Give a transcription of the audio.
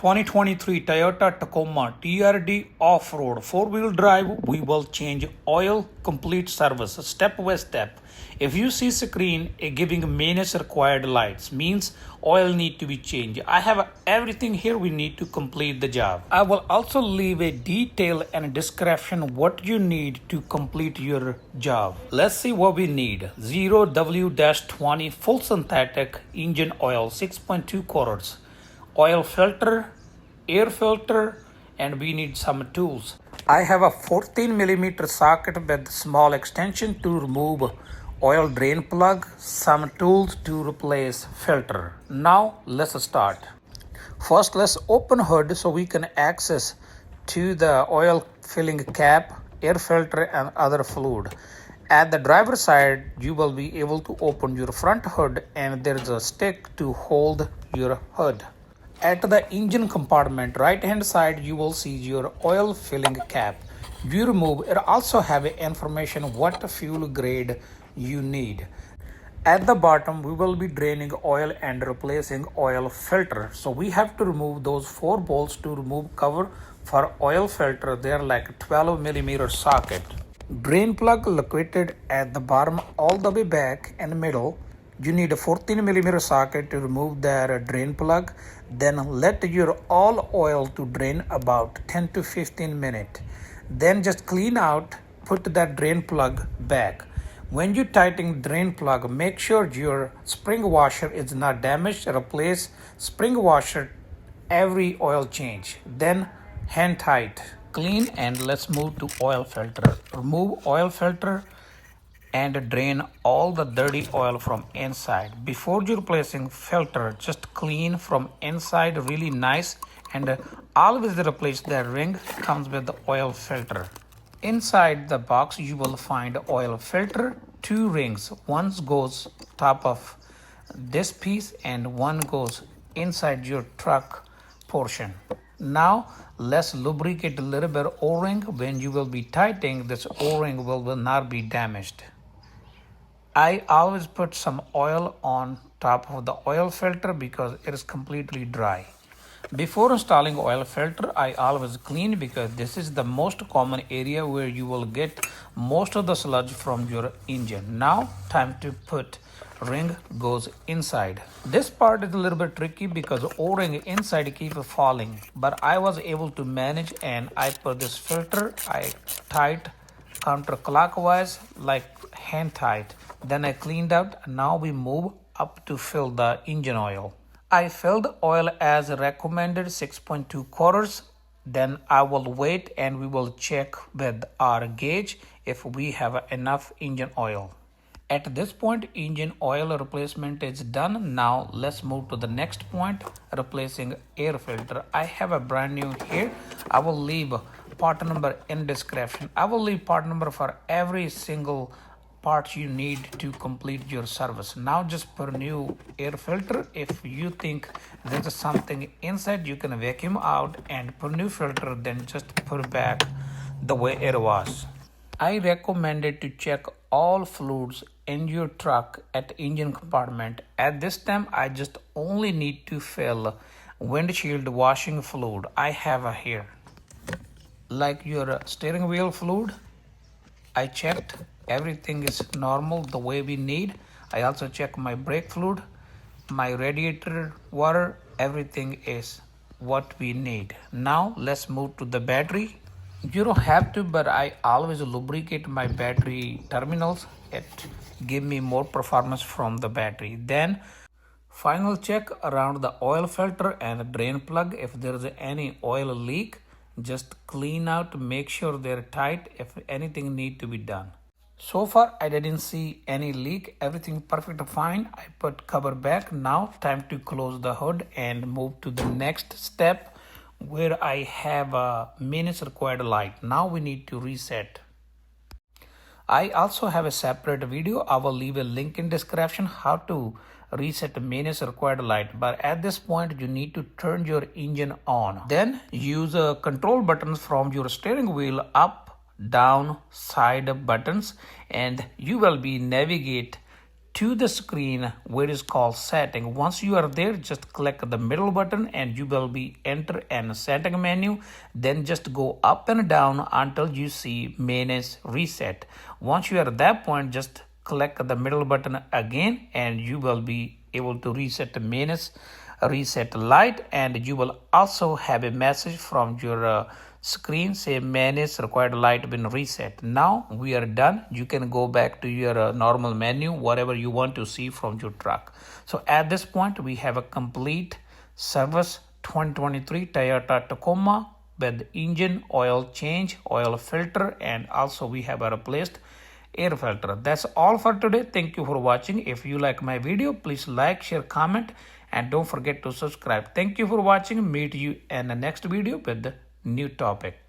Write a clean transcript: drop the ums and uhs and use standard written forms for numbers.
2023 Toyota Tacoma TRD Off-Road 4-wheel drive. We will change oil, complete service step by step. If you see screen giving maintenance required lights, means oil need to be changed. I have everything here we need to complete the job. I will also leave a detail and a description what you need to complete your job. Let's see what we need. 0W-20 full synthetic engine oil, 6.2 quarts. Oil filter, air filter, and we need some tools. I have a 14mm socket with small extension to remove oil drain plug, some tools to replace filter. Now let's start. First let's open hood so we can access to the oil filling cap, air filter and other fluid. At the driver's side you will be able to open your front hood and there is a stick to hold your hood. At the engine compartment right hand side you will see your oil filling cap. You remove it, also have information what fuel grade you need. At the bottom we will be draining oil and replacing oil filter. So we have to remove those 4 bolts to remove cover for oil filter. They are like 12mm socket. Drain plug located at the bottom all the way back in the middle. You need a 14mm socket to remove that drain plug. Then let your all oil to drain about 10 to 15 minutes. Then just clean out, put that drain plug back. When you tighten drain plug, make sure your spring washer is not damaged. Replace spring washer every oil change. Then hand tight, clean, and let's move to oil filter. Remove oil filter and drain all the dirty oil from inside. Before you replacing filter, just clean from inside really nice, and always replace the ring comes with the oil filter. Inside the box you will find oil filter, 2 rings. One goes top of this piece and one goes inside your truck portion. Now let's lubricate a little bit O-ring. When you will be tightening, this O-ring will not be damaged. I always put some oil on top of the oil filter because it is completely dry. Before installing oil filter, I always clean because this is the most common area where you will get most of the sludge from your engine. Now time to put ring goes inside. This part is a little bit tricky because O-ring inside keep falling, but I was able to manage and I put this filter, I tight counterclockwise like hand tight. Then I cleaned out. Now we move up to fill the engine oil. I filled oil as recommended, 6.2 quarts. Then I will wait and we will check with our gauge if we have enough engine oil. At this point, engine oil replacement is done. Now let's move to the next point, replacing air filter. I have a brand new here. I will leave part number in description. I will leave part number for every single parts you need to complete your service. Now just put new air filter. If you think there's something inside, you can vacuum out and put new filter, then just put it back the way it was. I recommended to check all fluids in your truck at engine compartment. At this time I just only need to fill windshield washing fluid. I have a here like your steering wheel fluid. I checked everything is normal the way we need. I also check my brake fluid, my radiator water, everything is what we need. Now let's move to the battery. You don't have to, but I always lubricate my battery terminals. It give me more performance from the battery. Then final check around the oil filter and drain plug. If there is any oil leak, just clean out, make sure they're tight if anything need to be done. So far I didn't see any leak, everything perfect fine. I put cover back. Now time to close the hood and move to the next step where I have a maintenance required light. Now we need to reset. I also have a separate video. I will leave a link in description how to reset the maintenance required light. But at this point you need to turn your engine on. Then use control buttons from your steering wheel, up, down, side buttons, and you will be navigate to the screen where it's called setting. Once you are there, just click the middle button and you will be enter an setting menu. Then just go up and down until you see maintenance reset. Once you are at that point, just click the middle button again and you will be able to reset the maintenance reset light, and you will also have a message from your screen say maintenance required light been reset. Now we are done. You can go back to your normal menu, whatever you want to see from your truck. So at this point we have a complete service 2023 Toyota Tacoma with engine oil change, oil filter, and also we have a replaced air filter. That's all for today. Thank you for watching. If you like my video, please like, share, comment, and don't forget to subscribe. Thank you for watching. Meet you in the next video with the new topic.